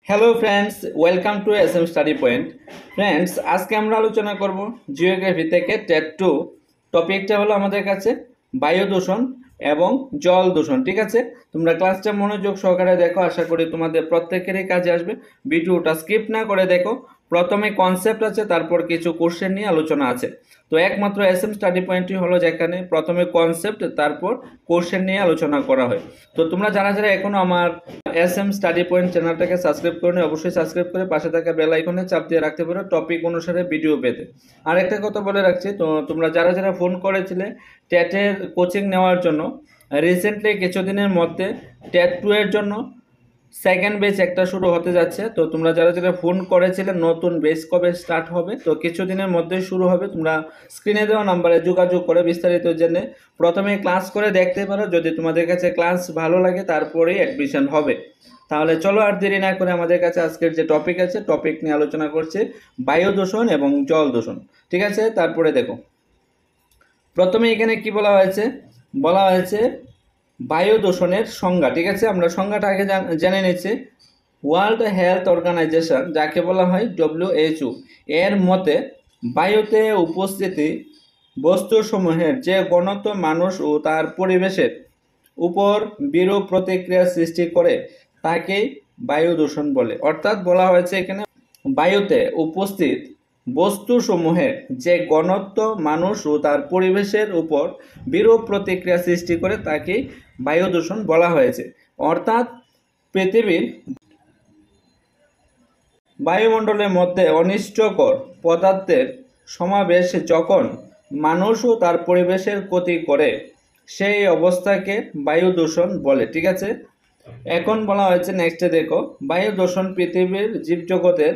Hello friends, welcome to S M study point. Friends, আজকে আমরা আলোচনা করব জিওগ্রাফি থেকে টেট 2। টপিকটা হলো আমাদের কাছে বায়ু দূষণ এবং জল দূষণ। ঠিক আছে, তোমরা ক্লাসটা মনোযোগ সহকারে দেখো, আশা করি তোমাদের প্রত্যেকেরই কাজে আসবে। ভিডিওটা স্কিপ না করে দেখো। প্রথমে কনসেপ্ট আছে, তারপর কিছু কোশ্চেন নিয়ে আলোচনা আছে। তো একমাত্র এস এম স্টাডি পয়েন্টই হলো যেখানে প্রথমে কনসেপ্ট তারপর কোশ্চেন নিয়ে আলোচনা করা হয়। তো তোমরা যারা যারা এখনো আমার এস এম স্টাডি পয়েন্ট চ্যানেলটাকে সাবস্ক্রাইব করে অবশ্যই সাবস্ক্রাইব করে পাশে থাকা বেল আইকনে চাপ দিয়ে রাখতে পারো টপিক অনুসারে ভিডিও পেতে। আর একটা কথা বলে রাখছি, তো তোমরা যারা যারা ফোন করেছিলে টেটের কোচিং নেওয়ার জন্য, রিসেন্টলি কিছুদিনের মধ্যে টেট 2 এর জন্য সেকেন্ড বেচ একটা শুরু হতে যাচ্ছে। তো তোমরা যারা যারা ফোন করেছিলে নতুন বেচ কবে স্টার্ট হবে, তো কিছুদিনের মধ্যেই শুরু হবে। তোমরা স্ক্রিনে দেওয়া নাম্বারে যোগাযোগ করে বিস্তারিত জেনে প্রথমে ক্লাস করে দেখতে পারো। যদি তোমাদের কাছে ক্লাস ভালো লাগে তারপরেই অ্যাডমিশন হবে। তাহলে চলো আর দেরি না করে আমাদের কাছে আজকের যে টপিক আছে, টপিক নিয়ে আলোচনা করছে বায়ু দূষণ এবং জল দূষণ। ঠিক আছে, তারপরে দেখো প্রথমে এখানে কি বলা হয়েছে, বলা হয়েছে বায়ু দূষণের সংজ্ঞা। ঠিক আছে, আমরা সংজ্ঞাটা আগে জেনে নিচ্ছি। ওয়ার্ল্ড হেলথ অর্গানাইজেশন, যাকে বলা হয় WHO, এর মতে বায়ুতে উপস্থিতি বস্তুসমূহের যে ঘনত্ব মানুষ ও তার পরিবেশের উপর বিরূপ প্রতিক্রিয়া সৃষ্টি করে তাকেই বায়ু দূষণ বলে। অর্থাৎ বলা হয়েছে এখানে বায়ুতে উপস্থিত বস্তুসমূহের যে ঘনত্ব মানুষ ও তার পরিবেশের উপর বিরূপ প্রতিক্রিয়া সৃষ্টি করে তাকেই বায়ু দূষণ বলা হয়েছে। অর্থাৎ পৃথিবীর বায়ুমণ্ডলের মধ্যে অনিষ্টকর পদার্থের সমাবেশ যখন মানুষ ও তার পরিবেশের ক্ষতি করে সেই অবস্থাকে বায়ু দূষণ বলে। ঠিক আছে, এখন বলা হয়েছে নেক্সটে দেখো, বায়ু দূষণ পৃথিবীর জীবজগতের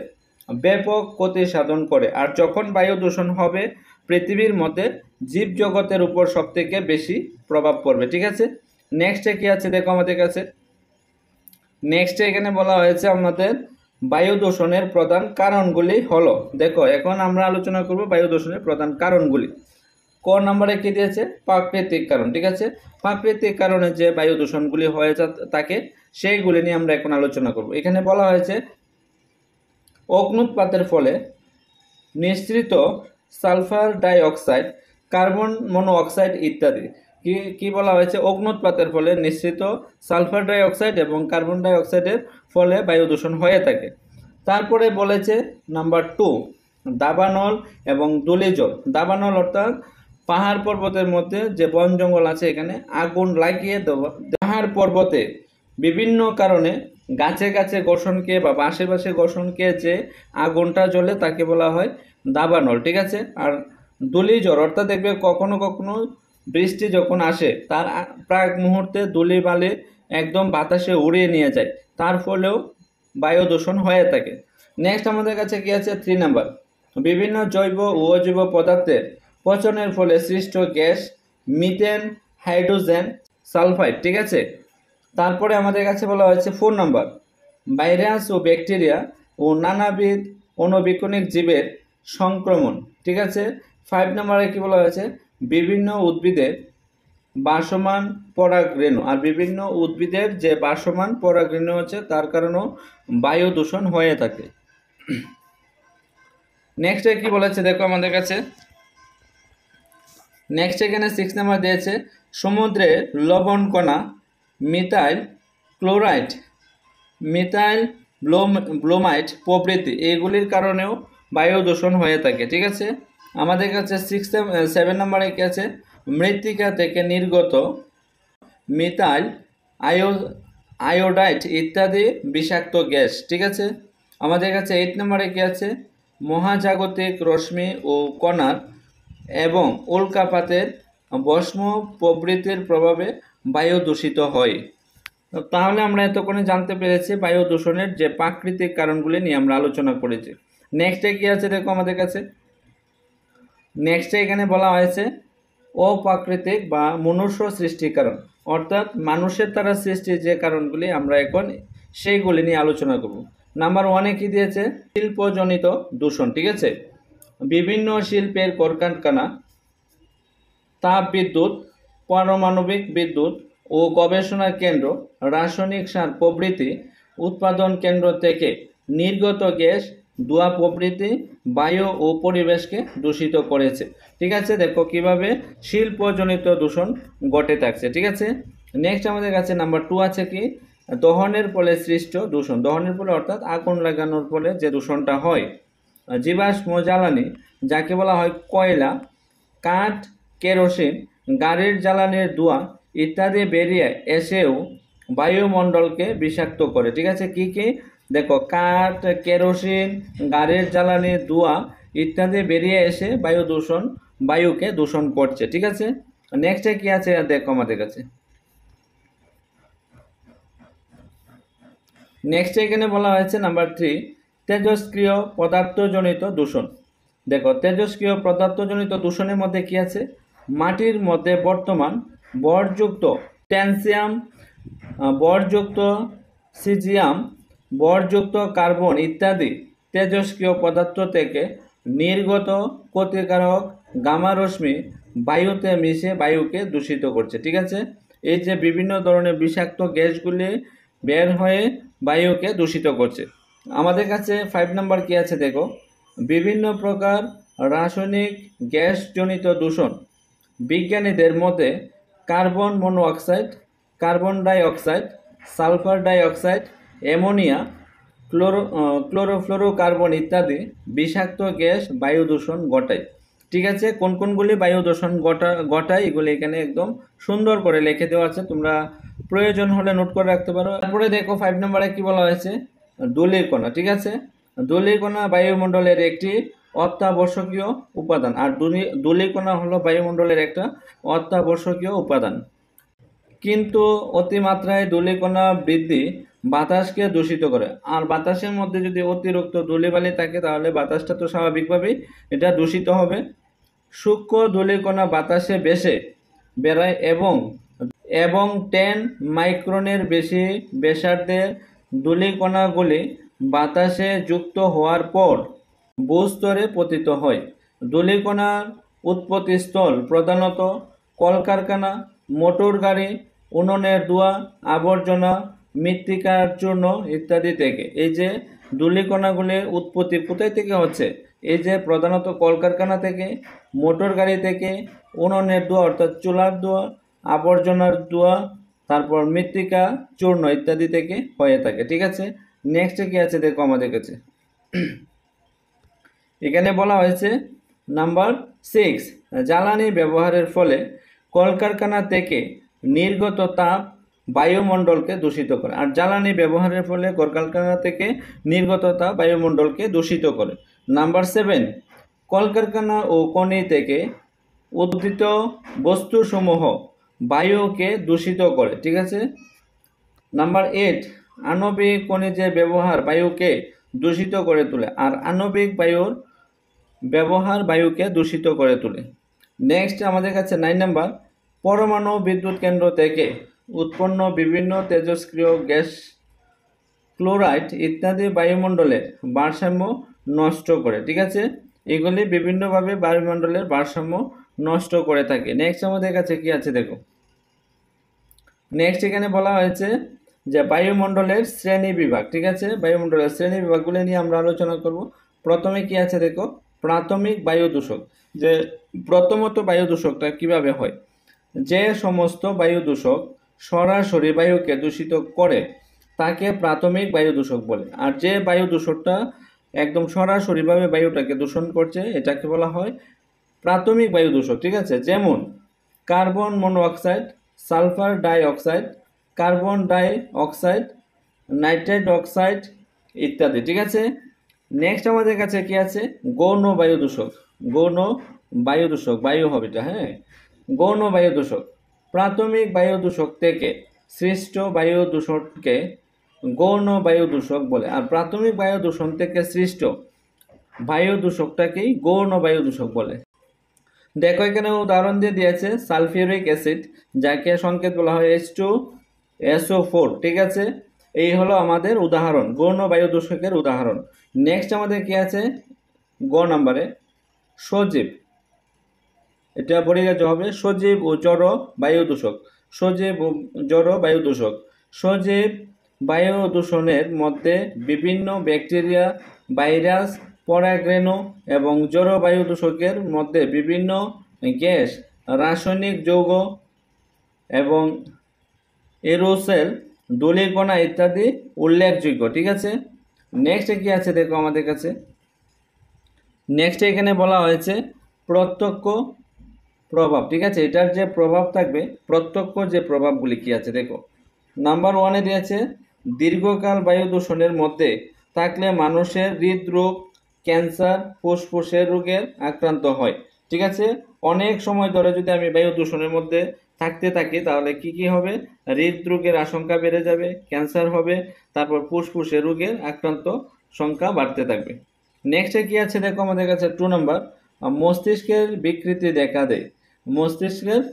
ব্যাপক ক্ষতি সাধন করে। আর যখন বায়ু দূষণ হবে পৃথিবীর মধ্যে জীবজগতের উপর সবথেকে বেশি প্রভাব পড়বে। ঠিক আছে, নেক্সটে কি আছে দেখো আমাদের কাছে। নেক্সটে এখানে বলা হয়েছে আমাদের বায়ু দূষণের প্রধান কারণগুলি হলো, দেখো এখন আমরা আলোচনা করব বায়ু দূষণের প্রধান কারণগুলি। ক নম্বরে কি দিয়েছে, প্রাকৃতিক কারণ। ঠিক আছে, প্রাকৃতিক কারণে যে বায়ু দূষণগুলি হয়ে থাকে সেইগুলি নিয়ে আমরা এখন আলোচনা করব। এখানে বলা হয়েছে অগ্নুৎপাতের ফলে নিঃসৃত sulphur die oxide, carbon monoxide ইত্যাদি। কি বলা হয়েছে, অগ্নুৎপাতের ফলে নিঃসৃত সালফার ডাই অক্সাইড এবং কার্বন ডাই অক্সাইডের ফলে বায়ু দূষণ হয়ে থাকে। তারপরে বলেছে নাম্বার 2, দাবানল এবং ধূলিজল। দাবানল অর্থাৎ পাহাড় পর্বতের মধ্যে যে বন জঙ্গল আছে এখানে আগুন লাগিয়ে দেওয়া। পাহাড় পর্বতে বিভিন্ন কারণে গাছে গাছে ঘর্ষণকে বা আশেপাশে ঘর্ষণকে যে আগুনটা জ্বলে তাকে বলা হয় দাবানল। ঠিক আছে, আর ধূলিঝড় অর্থাৎ দেখবে কখনো কখনো বৃষ্টি যখন আসে তার প্রাক মুহূর্তে ধূলি বালি একদম বাতাসে উড়িয়ে নিয়ে যায়, তার ফলেও বায়ু দূষণ হয়ে থাকে। নেক্সট আমাদের কাছে কি আছে, 3 নাম্বার, বিভিন্ন জৈব ও অজৈব পদার্থের পচনের ফলে সৃষ্ট গ্যাস, মিথেন, হাইড্রোজেন সালফাইড। ঠিক আছে, তারপরে আমাদের কাছে বলা হয়েছে 4 নাম্বার, ভাইরাস ও ব্যাকটেরিয়া ও নানাবিধ অণুবীক্ষণিক জীবের সংক্রমণ। ঠিক আছে, 5 নম্বরে কি বলা হয়েছে, বিভিন্ন উদ্ভিদের বাসমান পরাগরেণু। আর বিভিন্ন উদ্ভিদের যে বাসমান পরাগরেণু আছে তার কারণেও বায়ু দূষণ হয়ে থাকে। নেক্সটে কি বলেছে দেখো আমাদের কাছে, নেক্সট এখানে 6 নাম্বার দিয়েছে সমুদ্রে লবণ কণা, মিথাইল ক্লোরাইড, মিথাইল ব্রোমাইড প্রভৃতি এগুলির কারণেও বায়ু দূষণ হয়ে থাকে। ঠিক আছে, আমাদের কাছে 7 নম্বরে কি আছে, মৃত্তিকা থেকে নির্গত মিথাইল আয়োডাইড ইত্যাদি বিষাক্ত গ্যাস। ঠিক আছে, আমাদের কাছে 8 নম্বরে কি আছে, মহাজাগতিক রশ্মি ও কণার এবং উল্কাপাতের ভস্ম প্রভৃতির প্রভাবে বায়ু দূষিত হয়। তাহলে আমরা এতক্ষণে জানতে পেরেছি বায়ু দূষণের যে প্রাকৃতিক কারণগুলি নিয়ে আমরা আলোচনা করেছি। নেক্সটে কি আছে দেখো আমাদের কাছে, নেক্সটে এখানে বলা হয়েছে অপ্রাকৃতিক বা মনুষ্য সৃষ্টি কারণ, অর্থাৎ মানুষের দ্বারা সৃষ্টি যে কারণগুলি আমরা এখন সেইগুলি নিয়ে আলোচনা করব। নাম্বার 1-এ কি দিয়েছে, শিল্পজনিত দূষণ। ঠিক আছে, বিভিন্ন শিল্পের কলকারখানা, তাপ বিদ্যুৎ, পারমাণবিক বিদ্যুৎ ও গবেষণা কেন্দ্র, রাসায়নিক সার প্রভৃতি উৎপাদন কেন্দ্র থেকে নির্গত গ্যাস, ধোঁয়া প্রভৃতি বায়ু ও পরিবেশকে দূষিত করেছে। ঠিক আছে, দেখো কিভাবে শিল্পজনিত দূষণ ঘটে থাকছে। ঠিক আছে, নেক্সট আমাদের কাছে নাম্বার 2 আছে কি, দহনের ফলে সৃষ্ট দূষণ। দহনের ফলে অর্থাৎ আগুন লাগানোর ফলে যে দূষণটা হয়, জীবাশ্ম জ্বালানি যাকে বলা হয় কয়লা, কাঠ, কেরোসিন, গাড়ির জ্বালানির ধোঁয়া ইত্যাদি বেরিয়ে এসেও বায়ুমণ্ডলকে বিষাক্ত করে। ঠিক আছে, কি কি, দেখো কাঠ, কেরোসিন, গাড়ির জ্বালানির ধোঁয়া ইত্যাদি বেরিয়ে এসে বায়ুকে দূষণ করছে। ঠিক আছে, নেক্সটে কি আছে দেখো আমাদের কাছে। নেক্সট এখানে বলা হয়েছে নাম্বার 3, তেজস্ক্রিয় পদার্থজনিত দূষণ। দেখো তেজস্ক্রিয় পদার্থজনিত দূষণের মধ্যে কি আছে, মাটির মধ্যে বর্তমান বরযুক্ত ট্যানসিয়াম, বরযুক্ত সিজিয়াম, বরযুক্ত কার্বন ইত্যাদি তেজস্ক্রিয় পদার্থ থেকে নির্গত ক্ষতিকারক গামা রশ্মি বায়ুতে মিশে বায়ুকে দূষিত করছে। ঠিক আছে, এই যে বিভিন্ন ধরনের বিষাক্ত গ্যাসগুলি বের হয়ে বায়ুকে দূষিত করছে। আমাদের কাছে 5 নাম্বার কি আছে দেখো, বিভিন্ন প্রকার রাসায়নিক গ্যাসজনিত দূষণ। বিজ্ঞানীদের মতে carbon monoxide, carbon die oxide, sulphur die oxide, ammonia, chlorofluorocarbon ইত্যাদি বিষাক্ত গ্যাস বায়ু দূষণ ঘটায়। ঠিক আছে, কোন কোনগুলি বায়ু দূষণ ঘটায় এগুলি এখানে একদম সুন্দর করে লিখে দেওয়া আছে, তোমরা প্রয়োজন হলে নোট করে রাখতে পারো। তারপরে দেখো 5 নম্বরে কি বলা হয়েছে, ধূলিকণা। ঠিক আছে, ধূলিকণা বায়ুমণ্ডলের একটি অত্যাবশ্যকীয় উপাদান, আর ধূলিকণা হলো বায়ুমণ্ডলের একটা অত্যাবশ্যকীয় উপাদান। কিন্তু অতিমাত্রায় ধূলিকণা বৃদ্ধি বাতাসকে দূষিত করে, আর বাতাসের মধ্যে যদি অতিরিক্ত ধূলিবালি থাকে তাহলে বাতাসটা তো স্বাভাবিকভাবেই এটা দূষিত হবে। সূক্ষ্ম ধূলিকণা বাতাসে ভেসে বেড়ায় এবং 10 মাইক্রনের বেশি ব্যাসার্ধের ধূলিকণাগুলি বাতাসে যুক্ত হওয়ার পর ভূস্তরে পতিত হয়। ধূলিকণার উৎপত্তিস্থল প্রধানত কলকারখানা, মোটর গাড়ি, উনুনের ধোঁয়া, আবর্জনা, মৃত্তিকার চূর্ণ ইত্যাদি থেকে। এই যে ধূলিকণাগুলির উৎপত্তি কোথায় থেকে হচ্ছে, এই যে প্রধানত কলকারখানা থেকে, মোটর গাড়ি থেকে, উনুনের ধোঁয়া অর্থাৎ চুলার ধোঁয়া, আবর্জনার ধোঁয়া, তারপর মৃত্তিকা চূর্ণ ইত্যাদি থেকে হয়ে থাকে। ঠিক আছে, নেক্সটে কি আছে দেখো আমাদের কাছে। এখানে বলা হয়েছে নাম্বার 6, জ্বালানি ব্যবহারের ফলে কলকারখানা থেকে নির্গত তাপ বায়ুমণ্ডলকে দূষিত করে, আর জ্বালানি ব্যবহারের ফলে কলকারখানা থেকে নির্গত তাপ বায়ুমণ্ডলকে দূষিত করে। নাম্বার 7, কলকারখানা ও খনি থেকে উদ্ভিদ বস্তুসমূহ বায়ুকে দূষিত করে। ঠিক আছে, নাম্বার 8, আণবিক খনিজের ব্যবহার বায়ুকে দূষিত করে তোলে, আর আণবিক বায়ুর ব্যবহার বায়ুকে দূষিত করে তোলে। নেক্সট আমাদের কাছে 9 নাম্বার, পরমাণু বিদ্যুৎ কেন্দ্র থেকে উৎপন্ন বিভিন্ন তেজস্ক্রিয় গ্যাস, ক্লোরাইড ইত্যাদি বায়ুমণ্ডলের ভারসাম্য নষ্ট করে। ঠিক আছে, এগুলি বিভিন্নভাবে বায়ুমণ্ডলের ভারসাম্য নষ্ট করে থাকে। নেক্সট আমাদের কাছে কি আছে দেখো, নেক্সট এখানে বলা হয়েছে যে বায়ুমণ্ডলের শ্রেণী বিভাগ। ঠিক আছে, বায়ুমণ্ডলের শ্রেণী বিভাগগুলি নিয়ে আমরা আলোচনা করব। প্রথমে কি আছে দেখো, প্রাথমিক বায়ু দূষক। যে প্রথমত বায়ু দূষকটা কিভাবে হয়, যে সমস্ত বায়ু দূষক সরাসরি বায়ুকে দূষিত করে তাকে প্রাথমিক বায়ু দূষক বলে, আর যে বায়ু দূষকটা একদম সরাসরিভাবে বায়ুটাকে দূষণ করছে এটাকে বলা হয় প্রাথমিক বায়ু দূষক। ঠিক আছে, যেমন carbon monoxide, sulphur die oxide, carbon die oxide, nitrate oxide ইত্যাদি। ঠিক আছে, নেক্সট আমাদের কাছে কি আছে, গৌণ বায়ু দূষক। গৌণ বায়ু দূষক, বায়ু হবে এটা, হ্যাঁ, গৌণ বায়ু দূষক। প্রাথমিক বায়ু দূষক থেকে সৃষ্ট বায়ু দূষণকে গৌণ বায়ু দূষক বলে, আর প্রাথমিক বায়ু দূষণ থেকে সৃষ্ট বায়ু দূষকটাকেই গৌণ বায়ু দূষক বলে। দেখো এখানে উদাহরণ দিয়ে দিয়েছে সালফিউরিক অ্যাসিড, যাকে সংকেত বলা হয় H2SO4। ঠিক আছে, এই হলো আমাদের উদাহরণ, গৌণ বায়ু দূষকের উদাহরণ। নেক্সট আমাদের কি আছে, গ নাম্বারে সজীব, এটা পরিগাজ্য হবে, সজীব ও জড় বায়ু দূষক। সজীব ও জড় বায়ু দূষক। সজীব বায়ু দূষণের মধ্যে বিভিন্ন ব্যাকটেরিয়া, ভাইরাস, পরাগরেণু এবং জড়বায়ু দূষকের মধ্যে বিভিন্ন গ্যাস, রাসায়নিক যৌগ এবং এরোসেল, ধূলিকণা ইত্যাদি উল্লেখযোগ্য। ঠিক আছে, নেক্সট কি আছে দেখো আমাদের কাছে। নেক্সট এখানে বলা হয়েছে প্রত্যক্ষ প্রভাব। ঠিক আছে, এটার যে প্রভাব থাকবে, প্রত্যক্ষ যে প্রভাবগুলি কি আছে দেখো। নাম্বার 1-এ দিয়েছে দীর্ঘকাল বায়ু দূষণের মধ্যে থাকলে মানুষের হৃদরোগ, ক্যান্সার, ফুসফুসের রোগের আক্রান্ত হয়। ঠিক আছে, অনেক সময় ধরে যদি আমি বায়ু দূষণের মধ্যে থাকতে থাকি তাহলে কি কি হবে, হৃদরোগের আশঙ্কা বেড়ে যাবে, ক্যান্সার হবে, তারপর ফুসফুসের রোগের আক্রান্ত সংখ্যা বাড়তে থাকবে। নেক্সটে কি আছে দেখো আমাদের কাছে 2 নম্বর, মস্তিষ্কের বিকৃতি দেখা দেয়। মস্তিষ্কের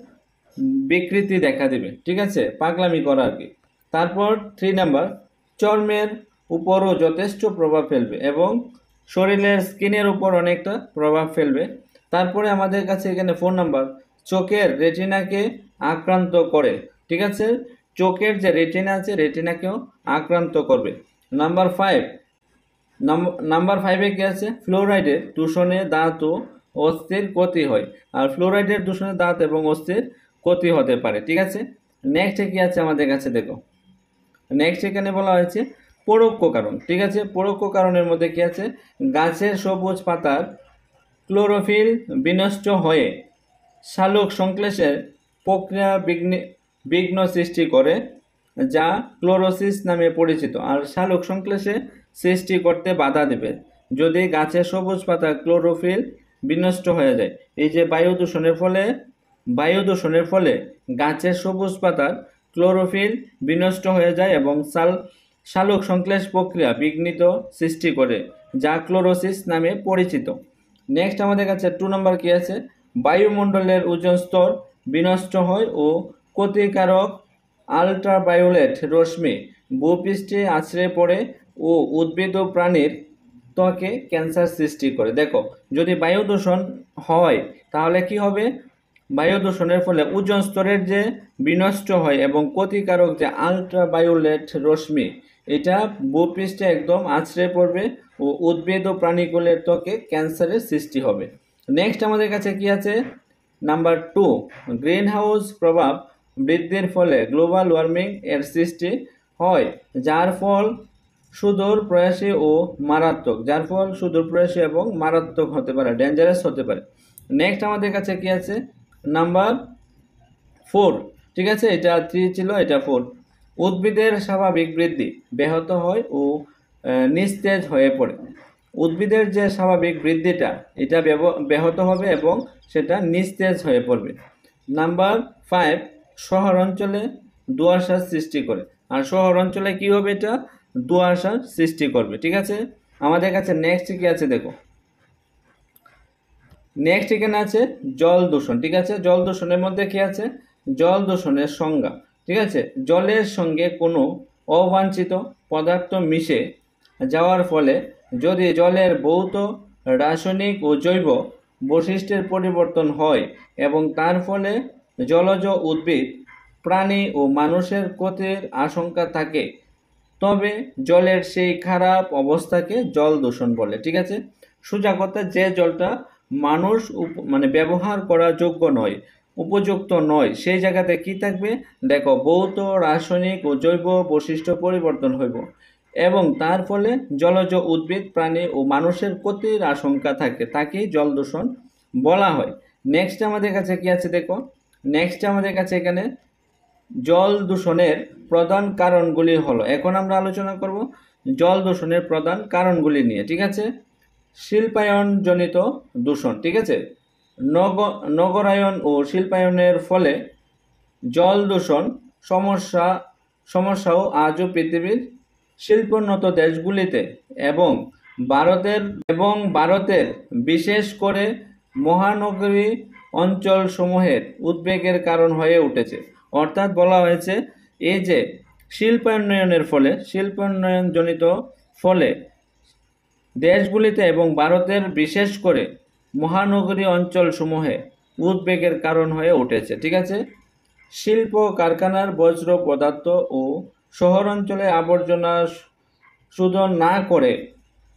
বিকৃতি দেখা দিবে। ঠিক আছে, পাগলামি করা আর কি। তারপর 3 নাম্বার, চর্মের উপরও যথেষ্ট প্রভাব ফেলবে এবং শরীরের স্কিনের উপর অনেকটা প্রভাব ফেলবে। তারপরে আমাদের কাছে এখানে 4 নাম্বার, চোখের রেটিনাকে আক্রান্ত করে। ঠিক আছে, চোখের যে রেটিনা আছে রেটিনাকেও আক্রান্ত করবে। নাম্বার 5, নাম্বার 5-এ কি আছে, ফ্লোরাইডের দূষণে দাঁত ও অস্থির ক্ষতি হয়। আর ফ্লোরাইডের দূষণে দাঁত এবং অস্থির ক্ষতি হতে পারে। ঠিক আছে, নেক্সট কি আছে আমাদের কাছে দেখো। নেক্সট এখানে বলা হয়েছে পরোক্ষ কারণ। ঠিক আছে, পরোক্ষ কারণের মধ্যে কি আছে, গাছের সবুজ পাতার ক্লোরোফিল বিনষ্ট হয়ে শালক সংশ্লেষের প্রক্রিয়া বিঘ্ন সৃষ্টি করে, যা ক্লোরোসিস নামে পরিচিত। আর শালক সংশ্লেষে সৃষ্টি করতে বাধা দেবে যদি গাছের সবুজ পাতা ক্লোরোফিল বিনষ্ট হয়ে যায়। এই যে বায়ু দূষণের ফলে গাছের সবুজ পাতার ক্লোরোফিল বিনষ্ট হয়ে যায় এবং শালক সংশ্লেষ প্রক্রিয়া বিঘ্নিত সৃষ্টি করে, যা ক্লোরোসিস নামে পরিচিত। নেক্সট আমাদের কাছে 2 নম্বর কি আছে, বায়ুমণ্ডলের ওজোন স্তর বিনষ্ট হয় ও ক্ষতিকারক আল্ট্রাভায়োলেট রশ্মি ভূপৃষ্ঠে আছড়ে পড়ে ও উদ্ভিদ ও প্রাণীর ত্বকে ক্যান্সার সৃষ্টি করে। দেখো, যদি বায়ু দূষণ হয় তাহলে কি হবে, বায়ু দূষণের ফলে ওজোন স্তরের যে বিনষ্ট হয় এবং ক্ষতিকারক যে আল্ট্রাভায়োলেট রশ্মি এটা ভূপৃষ্ঠে একদম আছড়ে পড়বে ও উদ্ভিদ ও প্রাণীকুলের ত্বকে ক্যান্সারের সৃষ্টি হবে। নেক্সট আমাদের কাছে কি আছে, নাম্বার 2, গ্রিন হাউস প্রভাব বৃদ্ধির ফলে গ্লোবাল ওয়ার্মিং এর সৃষ্টি হয়, যার ফল সুদূর প্রয়াসী এবং মারাত্মক হতে পারে, ডেঞ্জারাস হতে পারে। নেক্সট আমাদের কাছে কি আছে, নাম্বার 4। ঠিক আছে, এটা 3 ছিল, এটা 4। উদ্ভিদের স্বাভাবিক বৃদ্ধি ব্যাহত হয় ও নিস্তেজ হয়ে পড়ে। উদ্ভিদের যে স্বাভাবিক বৃদ্ধিটা এটা ব্যাহত হবে এবং সেটা নিস্তেজ হয়ে পড়বে। নাম্বার 5, শহর অঞ্চলে ধোঁয়াশার সৃষ্টি করে। আর শহর অঞ্চলে কি হবে, এটা ধোঁয়াশার সৃষ্টি করবে। ঠিক আছে, আমাদের কাছে নেক্সট কি আছে দেখো। নেক্সট এখানে আছে জল দূষণ। ঠিক আছে, জল দূষণের মধ্যে কি আছে, জল দূষণের সংজ্ঞা। ঠিক আছে, জলের সঙ্গে কোনো অবাঞ্ছিত পদার্থ মিশে যাওয়ার ফলে যদি জলের ভৌত, রাসায়নিক ও জৈব বৈশিষ্ট্যের পরিবর্তন হয় এবং তার ফলে জলজ উদ্ভিদ, প্রাণী ও মানুষের ক্ষতির আশঙ্কা থাকে, তবে জলের সেই খারাপ অবস্থাকে জল দূষণ বলে। ঠিক আছে, সোজা কথা, যে জলটা মানুষ ব্যবহার করার যোগ্য নয়, উপযুক্ত নয়, সেই জায়গাতে কি থাকবে দেখো, ভৌত, রাসায়নিক ও জৈব বৈশিষ্ট্য পরিবর্তন হইব এবং তার ফলে জলজ উদ্ভিদ, প্রাণী ও মানুষের ক্ষতির আশঙ্কা থাকে, তাকেই জল দূষণ বলা হয়। নেক্সট আমাদের কাছে কি আছে দেখো। নেক্সট আমাদের কাছে এখানে জল দূষণের প্রধান কারণগুলি হলো, এখন আমরা আলোচনা করব জল দূষণের প্রধান কারণগুলি নিয়ে। ঠিক আছে, শিল্পায়নজনিত দূষণ। ঠিক আছে, নগরায়ন ও শিল্পায়নের ফলে জল দূষণ সমস্যাও আজও পৃথিবীর শিল্পোন্নত দেশগুলিতে এবং ভারতের বিশেষ করে মহানগরী অঞ্চলসমূহের উদ্বেগের কারণ হয়ে উঠেছে। অর্থাৎ বলা হয়েছে এই যে শিল্পায়নজনিত ফলে দেশগুলিতে এবং ভারতের বিশেষ করে মহানগরী অঞ্চলসমূহে উদ্বেগের কারণ হয়ে উঠেছে। ঠিক আছে, শিল্প কারখানার বজ্র পদার্থ ও শহর অঞ্চলে আবর্জনা শোধন না করে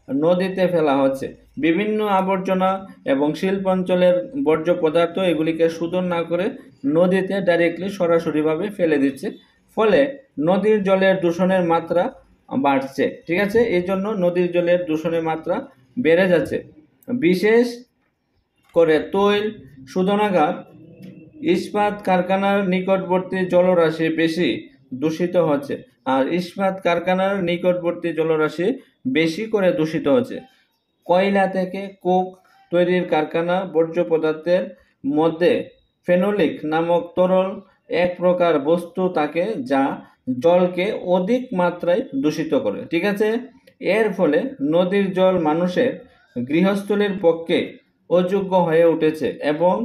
নদীতে ফেলা হচ্ছে। বিভিন্ন আবর্জনা এবং শিল্প অঞ্চলের বর্জ্য পদার্থ এগুলিকে শোধন না করে নদীতে ডাইরেক্টলি সরাসরিভাবে ফেলে দিচ্ছে, ফলে নদীর জলের দূষণের মাত্রা বাড়ছে। ঠিক আছে, এই জন্য নদীর জলের দূষণের মাত্রা বেড়ে যাচ্ছে। বিশেষ করে তৈল শোধনাগার, ইস্পাত কারখানার নিকটবর্তী জলরাশি বেশি দূষিত হচ্ছে। আর ইস্পাত কারখানার নিকটবর্তী জলরাশি বেশি করে দূষিত হচ্ছে। কয়লা থেকে কোক তৈরির কারখানা বর্জ্য পদার্থের মধ্যে ফেনোলিক নামক তরল এক প্রকার বস্তু থাকে যা জলকে অধিক মাত্রায় দূষিত করে। ঠিক আছে, এর ফলে নদীর জল মানুষের গৃহস্থলীর পক্ষে অযোগ্য হয়ে উঠেছে এবং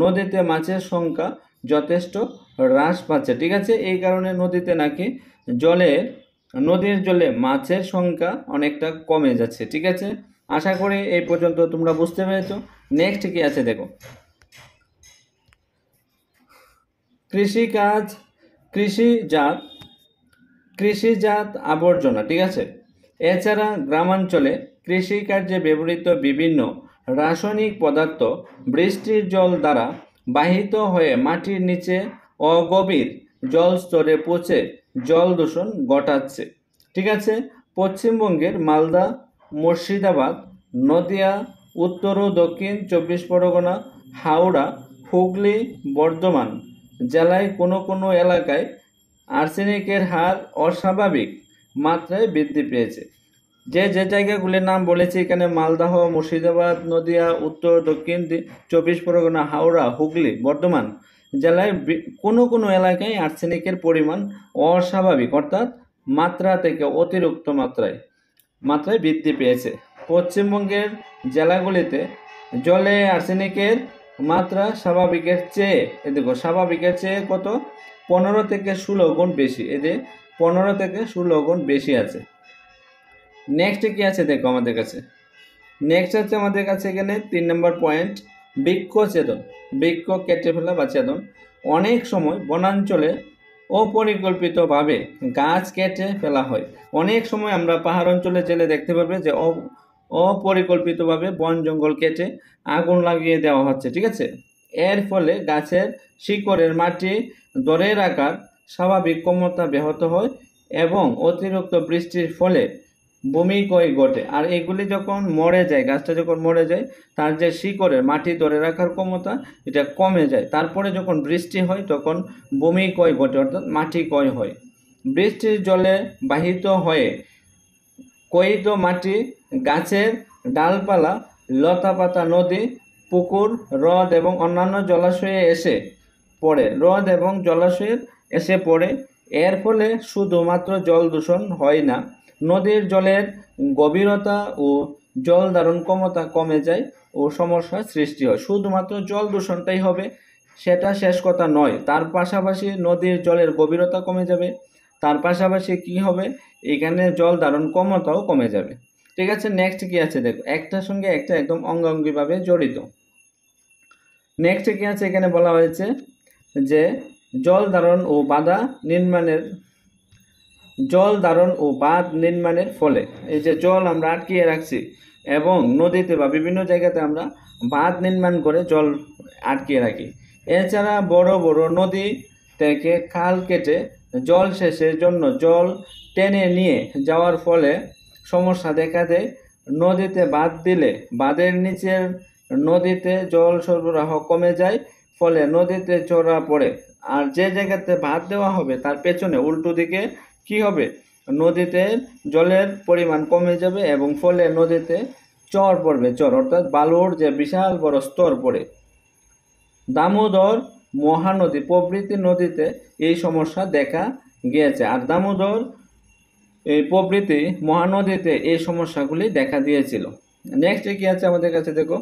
নদীতে মাছের সংখ্যা যথেষ্ট হ্রাস পাচ্ছে। ঠিক আছে, এই কারণে নদীতে নাকি নদীর জলে মাছের সংখ্যা অনেকটা কমে যাচ্ছে। ঠিক আছে, আশা করি এই পর্যন্ত তোমরা বুঝতে পেরেছো। নেক্সট কি আছে দেখো, কৃষিজাত আবর্জনা। ঠিক আছে, এছাড়া গ্রামাঞ্চলে কৃষিকার্যে ব্যবহৃত বিভিন্ন রাসায়নিক পদার্থ বৃষ্টির জল দ্বারা বাহিত হয়ে মাটির নিচে ও গভীর জলস্তরে পৌঁছে জল দূষণ ঘটাচ্ছে। ঠিক আছে, পশ্চিমবঙ্গের মালদা, মুর্শিদাবাদ, নদিয়া, উত্তর ও দক্ষিণ 24 পরগনা, হাওড়া, হুগলি, বর্ধমান জেলায় কোনো কোনো এলাকায় আর্সেনিকের হার অস্বাভাবিক মাত্রায় বৃদ্ধি পেয়েছে। যে জায়গাগুলির নাম বলেছি এখানে মালদহ, মুর্শিদাবাদ, নদিয়া, উত্তর দক্ষিণ 24 পরগনা, হাওড়া, হুগলি, বর্ধমান জেলায় কোনো কোনো এলাকায় আর্সেনিকের পরিমাণ অস্বাভাবিক অর্থাৎ মাত্রা থেকে অতিরিক্ত মাত্রায় বৃদ্ধি পেয়েছে। পশ্চিমবঙ্গের জেলাগুলিতে জলে আর্সেনিকের মাত্রা স্বাভাবিকের চেয়ে কত 15 থেকে 16 গুণ বেশি। এদের 15 থেকে 16 গুণ বেশি আছে। নেক্সট কি আছে দেখো আমাদের কাছে, নেক্সট আছে আমাদের কাছে এখানে 3 নম্বর পয়েন্ট, বৃক্ষ কেটে ফেলা বা ছেদন। অনেক সময় বনাঞ্চলে অপরিকল্পিতভাবে গাছ কেটে ফেলা হয়। অনেক সময় আমরা পাহাড় অঞ্চলে জেলে দেখতে পারবে যে অপরিকল্পিতভাবে বন জঙ্গল কেটে আগুন লাগিয়ে দেওয়া হচ্ছে। ঠিক আছে, এর ফলে গাছের শিকড়ের মাটি ধরে রাখার স্বাভাবিক ক্ষমতা ব্যাহত হয় এবং অতিরিক্ত বৃষ্টির ফলে ভূমিক্ষয় ঘটে। আর এগুলি যখন মরে যায়, গাছটা যখন মরে যায় তার যে শিকড়ের মাটি ধরে রাখার ক্ষমতা এটা কমে যায়। তারপরে যখন বৃষ্টি হয় তখন ভূমিক্ষয় ঘটে অর্থাৎ মাটি ক্ষয় হয়। বৃষ্টির জলে বাহিত হয়ে ক্ষয়িত মাটি গাছের ডালপালা, লতাপাতা, নদী, পুকুর, হ্রদ এবং অন্যান্য জলাশয়ে এসে পড়ে। এর ফলে শুধুমাত্র জল দূষণ হয় না, নদীর জলের গভীরতা ও জল ধারণ ক্ষমতা কমে যায় ও সমস্যার সৃষ্টি হয়। শুধুমাত্র জল দূষণটাই হবে সেটা শেষ কথা নয়, তার পাশাপাশি নদীর জলের গভীরতা কমে যাবে, তার পাশাপাশি কি হবে এখানে জল ধারণ ক্ষমতাও কমে যাবে। ঠিক আছে, নেক্সট কি আছে দেখো, একটার সঙ্গে একটা একদম অঙ্গাঙ্গিভাবে জড়িত। নেক্সট কি আছে এখানে বলা হয়েছে যে জল ধারণ ও বাঁধ নির্মাণের ফলে এই যে জল আমরা আটকিয়ে রাখছি এবং নদীতে বা বিভিন্ন জায়গাতে আমরা বাঁধ নির্মাণ করে জল আটকিয়ে রাখি। এছাড়া বড় বড় নদী থেকে খাল কেটে জল শেষের জন্য জল টেনে নিয়ে যাওয়ার ফলে সমস্যা দেখা দেয়। নদীতে বাঁধ দিলে বাঁধের নিচের নদীতে জল সরবরাহ কমে যায়, ফলে নদীতে চড়া পড়ে। আর যে জায়গাতে বাঁধ দেওয়া হবে তার পেছনে উল্টো দিকে কি হবে, নদীতে জলের পরিমাণ কমে যাবে এবং ফলে নদীতে চর পড়বে, অর্থাৎ বালুর যে বিশাল বড় স্তর পড়ে। দামোদর, মহানদী প্রভৃতি নদীতে এই সমস্যা দেখা গিয়েছে। আর দামোদর এই প্রভৃতি মহানদীতে এই সমস্যাগুলি দেখা দিয়েছিল। নেক্সট কি আছে আমাদের কাছে দেখো,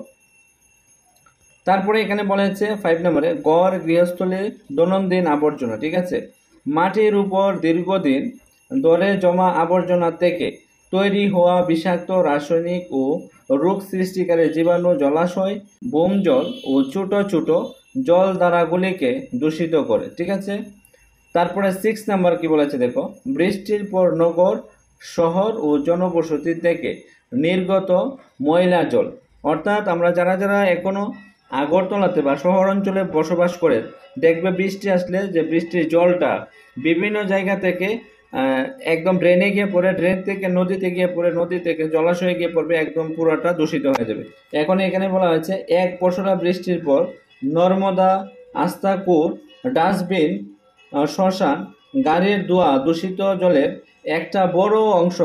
তারপরে এখানে বলেছে 5 নম্বরে গড় গৃহস্থলী দৈনন্দিন আবর্জনা। ঠিক আছে, মাটির উপর দীর্ঘদিন ধরে জমা আবর্জনা থেকে তৈরি হওয়া বিষাক্ত রাসায়নিক ও রোগ সৃষ্টিকারী জীবাণু জলাশয়, ভূমজল ও ছোট ছোট জলধারাগুলিকে দূষিত করে। ঠিক আছে, তারপরে 6 নাম্বার কি বলেছে দেখো, বৃষ্টির পর নগর, শহর ও জনবসতি থেকে নির্গত ময়লা জল। অর্থাৎ আমরা যারা যারা এখনো আগরতলাতে বা শহর অঞ্চলে বসবাস করে, দেখবে বৃষ্টি আসলে যে বৃষ্টির জলটা বিভিন্ন জায়গা থেকে একদম ড্রেনে গিয়ে পড়ে, ড্রেন থেকে নদীতে গিয়ে পড়ে, নদী থেকে জলাশয়ে গিয়ে পড়বে, একদম পুরোটা দূষিত হয়ে যাবে। এখন এখানে বলা হয়েছে এক পশলা বৃষ্টির পর নর্মদা, আস্তাকুর, ডাস্টবিন, শ্মশান, গাড়ির ধোঁয়া দূষিত জলের একটা বড় অংশ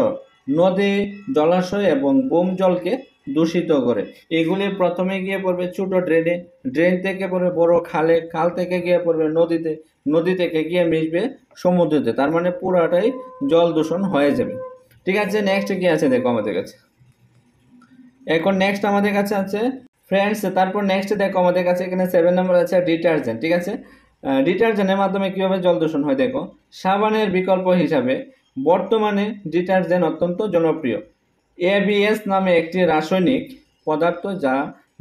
নদী, জলাশয় এবং বোম জলকে দূষিত করে। এগুলি প্রথমে গিয়ে পড়বে ছোট ড্রেনে, ড্রেন থেকে পড়বে বড় খালে, খাল থেকে গিয়ে পড়বে নদীতে, নদী থেকে গিয়ে মিশবে সমুদ্রতে। তার মানে পুরাটাই জল দূষণ হয়ে যাবে। ঠিক আছে, নেক্সট কি আছে দেখো আমাদের কাছে। এখন নেক্সট আমাদের কাছে আছে ফ্রেন্ডস, তারপর নেক্সট দেখো আমাদের কাছে এখানে 7 নম্বর আছে ডিটারজেন্ট। ঠিক আছে, ডিটারজেন্টের মাধ্যমে কীভাবে জল দূষণ হয় দেখো। সাবানের বিকল্প হিসাবে বর্তমানে ডিটারজেন্ট অত্যন্ত জনপ্রিয়। এবিএস নামে একটি রাসায়নিক পদার্থ যা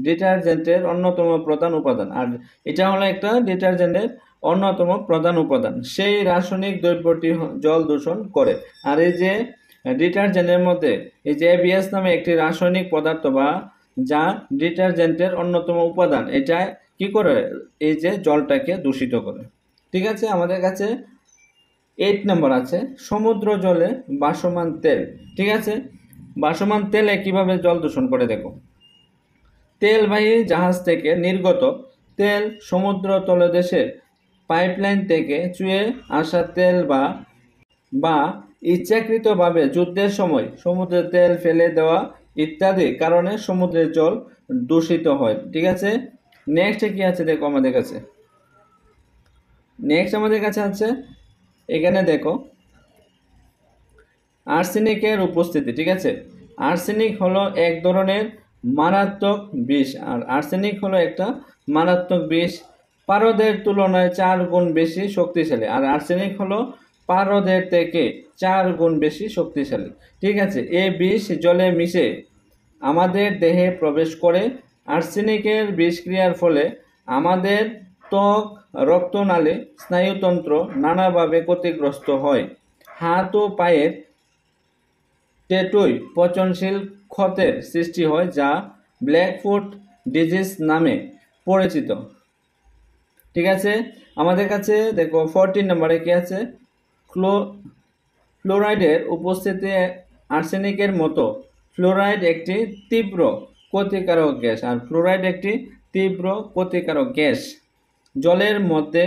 ডিটারজেন্টের অন্যতম প্রধান উপাদান। আর এটা হলো একটা ডিটারজেন্টের অন্যতম প্রধান উপাদান। সেই রাসায়নিক দ্রব্যটি জল দূষণ করে। আর এই যে ডিটারজেন্টের মধ্যে এই যে এবিএস নামে একটি রাসায়নিক পদার্থ বা যা ডিটারজেন্টের অন্যতম উপাদান, এটা কি করে, এই যে জলটাকে দূষিত করে। ঠিক আছে, আমাদের কাছে 8 নম্বর আছে সমুদ্র জলে বাসমান তেল। ঠিক আছে, বাসমান তেলে কিভাবে জল দূষণ করে দেখো। তেলবাহী জাহাজ থেকে নির্গত তেল সমুদ্র তলদেশে পাইপলাইন থেকে চুয়ে আসা তেল বা ইচ্ছাকৃতভাবে যুদ্ধের সময় সমুদ্রে তেল ফেলে দেওয়া ইত্যাদি কারণে সমুদ্রের জল দূষিত হয়। ঠিক আছে, নেক্সট কি আছে দেখো আমাদের কাছে। নেক্সট আমাদের কাছে আছে এখানে দেখো আর্সেনিকের উপস্থিতি। ঠিক আছে, আর্সেনিক হলো এক ধরনের মারাত্মক বিষ। আর আর্সেনিক হলো একটা মারাত্মক বিষ, পারদের তুলনায় 4 গুণ বেশি শক্তিশালী। আর আর্সেনিক হলো পারদের থেকে 4 গুণ বেশি শক্তিশালী। ঠিক আছে, এই বিষ জলে মিশে আমাদের দেহে প্রবেশ করে। আর্সেনিকের বিষক্রিয়ার ফলে আমাদের ত্বক, রক্তনালী, স্নায়ুতন্ত্র নানাভাবে ক্ষতিগ্রস্ত হয়। হাত ও পায়ের ট্যাটুয় পচনশীল ক্ষতের সৃষ্টি হয়, যা ব্ল্যাকফুট ডিজিজ নামে পরিচিত। ঠিক আছে, আমাদের কাছে দেখো 14 নম্বরে কি আছে, ফ্লোরাইডের উপস্থিতি আর্সেনিকের মতো ফ্লোরাইড একটি তীব্র ক্ষতিকারক গ্যাস। আর ফ্লোরাইড একটি তীব্র ক্ষতিকারক গ্যাস। জলের মধ্যে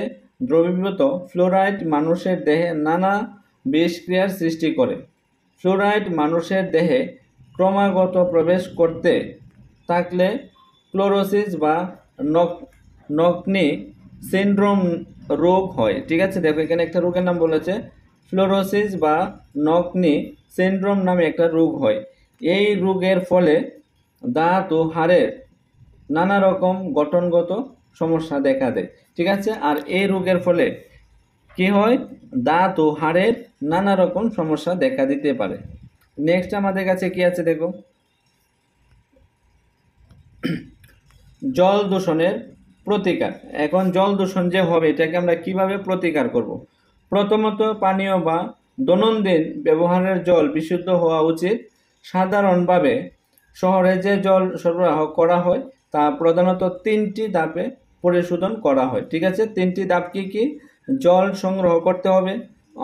দ্রবীভূত ফ্লোরাইড মানুষের দেহে নানা বিষক্রিয়ার সৃষ্টি করে। ফ্লোরাইড মানুষের দেহে ক্রমাগত প্রবেশ করতে থাকলে ক্লোরোসিস বা নকনি সিনড্রোম রোগ হয়। ঠিক আছে, দেখো এখানে একটা রোগের নাম বলেছে, ফ্লোরোসিস বা নকনি সিনড্রোম নামে একটা রোগ হয়। এই রোগের ফলে দাঁত ও হাড়ের নানা রকম গঠনগত সমস্যা দেখা দেয়। ঠিক আছে, আর এই রোগের ফলে কি হয়, দাঁত ও হাড়ের নানা রকম সমস্যা দেখা দিতে পারে। নেক্সট আমাদের কাছে কি আছে দেখো, জল দূষণের প্রতিকার। এখন জল দূষণ যে হবে এটাকে আমরা কিভাবে প্রতিকার করব। প্রথমত পানীয় বা দৈনন্দিন ব্যবহারের জল বিশুদ্ধ হওয়া উচিত। সাধারণভাবে শহরে যে জল সরবরাহ করা হয় তা প্রধানত 3টি ধাপে পরিশোধন করা হয়। ঠিক আছে, 3টি ধাপ কি কি, জল সংগ্রহ করতে হবে।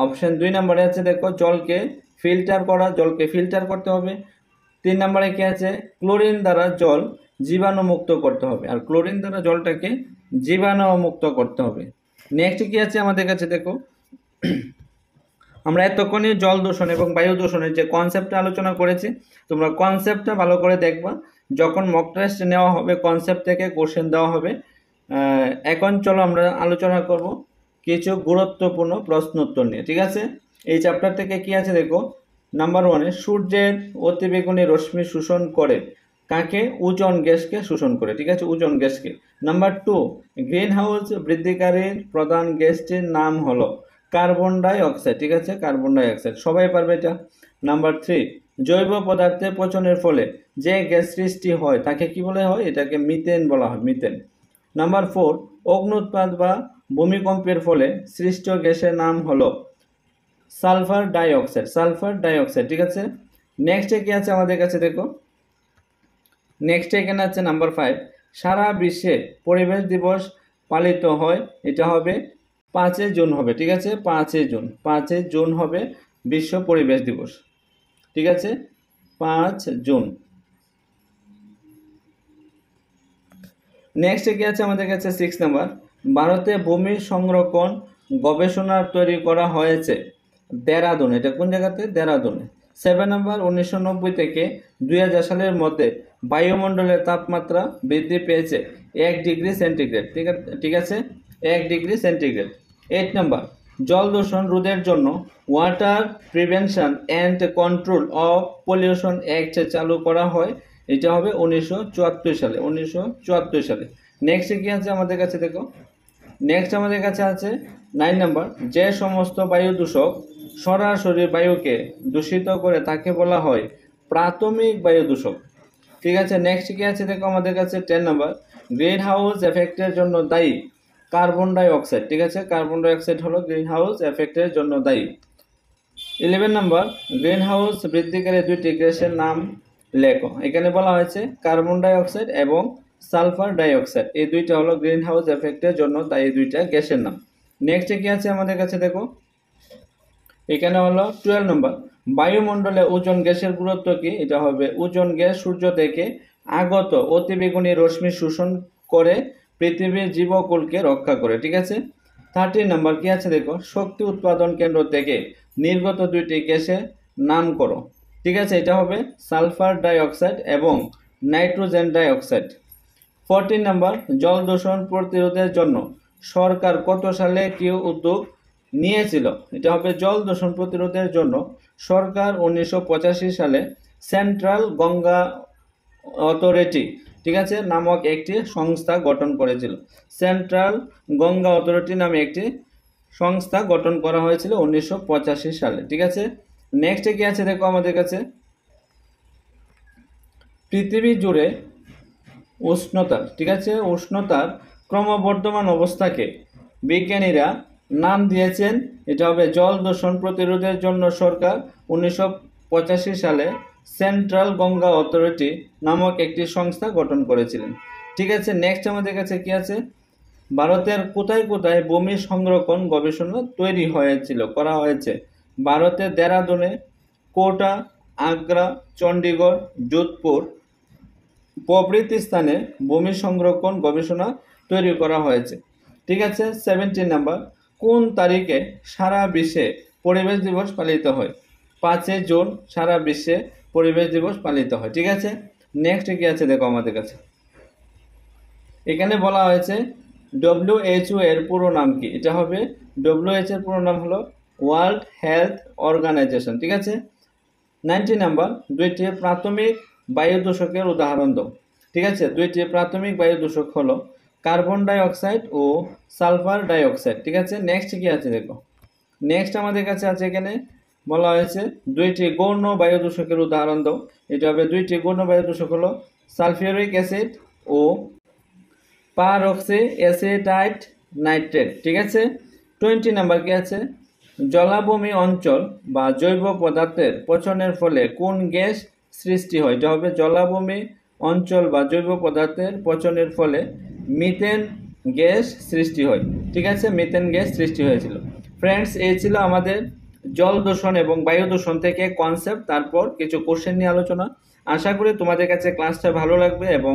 অপশন 2 নম্বরে আছে দেখো জলকে ফিল্টার করা, জলকে ফিল্টার করতে হবে। 3 নম্বরে কি আছে, ক্লোরিন দ্বারা জল জীবাণুমুক্ত করতে হবে। আর ক্লোরিন দ্বারা জলটাকে জীবাণুমুক্ত করতে হবে। নেক্সট কি আছে আমাদের কাছে দেখো, আমরা এতক্ষণে জল দূষণ এবং বায়ু দূষণের যে কনসেপ্টটা আলোচনা করেছি, তোমরা কনসেপ্টটা ভালো করে দেখবা। যখন মক টেস্ট নেওয়া হবে কনসেপ্ট থেকে কোশ্চেন দেওয়া হবে। এখন চলো আমরা আলোচনা করব কিছু গুরুত্বপূর্ণ প্রশ্ন উত্তর নিয়ে। ঠিক আছে, এই চ্যাপ্টার থেকে কি আছে দেখো। নাম্বার 1, সূর্যের অতিবেগুনি রশ্মি শোষণ করে কাকে, ওজোন গ্যাসকে শোষণ করে। ঠিক আছে, ওজোন গ্যাসকে। নাম্বার 2, গ্রিন হাউস বৃদ্ধিকারীর প্রধান গ্যাসটির নাম হলো কার্বন ডাই অক্সাইড। ঠিক আছে, কার্বন ডাই অক্সাইড, সবাই পারবে এটা। নাম্বার 3, জৈব পদার্থে পচনের ফলে যে গ্যাস সৃষ্টি হয় তাকে কি বলা হয়, এটাকে মিথেন বলা হয়, মিথেন। নাম্বার 4, অগ্নুৎপাত বা ভূমিকম্পের ফলে সৃষ্ট গ্যাসের নাম হলো সালফার ডাইঅক্সাইড। সালফার ডাইঅক্সাইড, ঠিক আছে। নেক্সটে কি আছে আমাদের কাছে দেখো, নেক্সট এখানে আছে নাম্বার 5, সারা বিশ্বে পরিবেশ দিবস পালিত হয়, এটা হবে 5 জুন হবে, ঠিক আছে। 5 জুন হবে বিশ্ব পরিবেশ দিবস, ঠিক আছে, 5 জুন। নেক্সট কি আছে আমাদের কাছে 6 নাম্বার, ভারতে ভূমি সংরক্ষণ গবেষণা তৈরি করা হয়েছে দেরাদুন, এটা কোন জায়গাতে? দেরাদুনে। 7 নাম্বার, 1990 থেকে 2000 সালের মধ্যে বায়ুমণ্ডলের তাপমাত্রা বৃদ্ধি পেয়েছে 1 ডিগ্রি সেন্টিগ্রেড, ঠিক আছে, 1 ডিগ্রি সেন্টিগ্রেড। 8 নাম্বার, জল দূষণ রোধের জন্য water prevention and control of pollution act চালু করা হয়, এটা হবে 1974 সালে, 1974 সালে। নেক্সট কি আছে আমাদের কাছে দেখো, নেক্সট আমাদের কাছে আছে 9 নাম্বার, যে সমস্ত বায়ু দূষক সরাসরি বায়ুকে দূষিত করে তাকে বলা হয় প্রাথমিক বায়ু দূষক, ঠিক আছে। নেক্সট কি আছে দেখো আমাদের কাছে 10 নাম্বার, গ্রিন হাউস এফেক্টের জন্য দায়ী কার্বন ডাই অক্সাইড, ঠিক আছে, কার্বন ডাই অক্সাইড হলো গ্রিন হাউস এফেক্টের জন্য দায়ী। 11 নাম্বার, গ্রিন হাউস বৃদ্ধিকারী 2টি গ্যাসের নাম লেখো। এখানে বলা হয়েছে কার্বন ডাই অক্সাইড এবং সালফার ডাই অক্সাইড, এই দুইটা হলো গ্রিন হাউস এফেক্টের জন্য দায়ী দুইটা গ্যাসের নাম। নেক্সট কি আছে আমাদের কাছে দেখো, এখানে হলো 12 নম্বর, বায়ুমণ্ডলে ওজোন গ্যাসের গুরুত্ব কি? এটা হবে ওজোন গ্যাস সূর্য থেকে আগত অতিবেগুনি রশ্মি শোষণ করে পৃথিবীর জীবকুলকে রক্ষা করে, ঠিক আছে। 13 নম্বর কি আছে দেখো, শক্তি উৎপাদন কেন্দ্র থেকে নির্গত 2টি গ্যাসের নাম করো, ঠিক আছে, এটা হবে সালফার ডাই অক্সাইড এবং নাইট্রোজেন ডাই অক্সাইড। 14 নম্বর, জল দূষণ প্রতিরোধের জন্য সরকার কত সালে কি উদ্যোগ নিয়েছিল? এটা হবে জল দূষণ প্রতিরোধের জন্য সরকার 1985 সালে সেন্ট্রাল গঙ্গা অথরিটি, ঠিক আছে, নামক একটি সংস্থা গঠন করেছিল। সেন্ট্রাল গঙ্গা অথরিটি নামে একটি সংস্থা গঠন করা হয়েছিল 1985 সালে, ঠিক আছে। নেক্সট কি আছে দেখো আমাদের কাছে, পৃথিবী জুড়ে উষ্ণতা, ঠিক আছে, উষ্ণতার ক্রমবর্ধমান অবস্থাকে বিজ্ঞানীরা নাম দিয়েছেন, এটা হবে জল দূষণ প্রতিরোধের জন্য সরকার 1985 সালে সেন্ট্রাল গঙ্গা অথরিটি নামক একটি সংস্থা গঠন করেছিলেন, ঠিক আছে। নেক্সট আমাদের কাছে কি আছে, ভারতের কোথায় কোথায় ভূমি সংরক্ষণ গবেষণা তৈরি হয়েছিল, করা হয়েছে? ভারতের দেরাদুনে, কোটা, আগ্রা, চণ্ডীগড়, যোধপুর প্রভৃতি স্থানে ভূমি সংরক্ষণ গবেষণা তৈরি করা হয়েছে, ঠিক আছে। 17 নাম্বার, কোন তারিখে সারা বিশ্বে পরিবেশ দিবস পালিত হয়? 5 জুন সারা বিশ্বে পরিবেশ দিবস পালিত হয়, ঠিক আছে। নেক্সট কি আছে দেখো আমাদের কাছে, এখানে বলা হয়েছে WHO এর পুরো নাম কি? এটা হবে WHO এর পুরো নাম হলো ওয়ার্ল্ড হেলথ অর্গানাইজেশন, ঠিক আছে। 19 নাম্বার, 2টি প্রাথমিক বায়ু দূষকের উদাহরণ দাও, ঠিক আছে। 2টি প্রাথমিক বায়ু দূষক হলো কার্বন ডাই অক্সাইড ও সালফার ডাই অক্সাইড, ঠিক আছে। নেক্সট কি আছে দেখো, নেক্সট আমাদের কাছে আছে এখানে বলা হয়েছে 2টি গৌণ বায়ু দূষকের উদাহরণ দাও, এটা হবে 2টি গৌণ বায়ু দূষক হলো সালফিউরিক অ্যাসিড ও পারঅক্সি অ্যাসিটাইট নাইট্রেট, ঠিক আছে। 20 নাম্বার কি আছে, জলাভূমি অঞ্চল বা জৈব পদার্থের পচনের ফলে কোন গ্যাস সৃষ্টি হয়? এটা হবে জলাভূমি অঞ্চল বা জৈব পদার্থের পচনের ফলে মিথেন গ্যাস সৃষ্টি হয়, ঠিক আছে, মিথেন গ্যাস সৃষ্টি হয়েছিল। ফ্রেন্ডস, এই ছিল আমাদের জল দূষণ এবং বায়ু দূষণ থেকে কনসেপ্ট, তারপর কিছু কোশ্চেন নিয়ে আলোচনা। আশা করি তোমাদের কাছে ক্লাসটা ভালো লাগবে এবং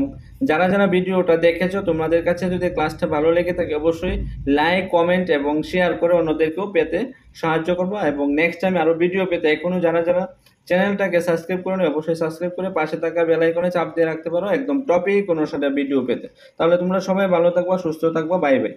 যারা যারা ভিডিওটা দেখেছো তোমাদের কাছে যদি ক্লাসটা ভালো লেগে থাকে অবশ্যই লাইক, কমেন্ট এবং শেয়ার করে অন্যদেরকেও পেতে সাহায্য করবো। এবং নেক্সট টাইম আরও ভিডিও পেতে এখনও যারা যারা চ্যানেলটাকে সাবস্ক্রাইব করে নিও অবশ্যই সাবস্ক্রাইব করে পাশে থাকা বেল আইকনে চাপ দিয়ে রাখতে পারো একদম টপিক অনুসারে ভিডিও পেতে। তাহলে তোমরা সবাই ভালো থাকবা, সুস্থ থাকবা, বাই বাই।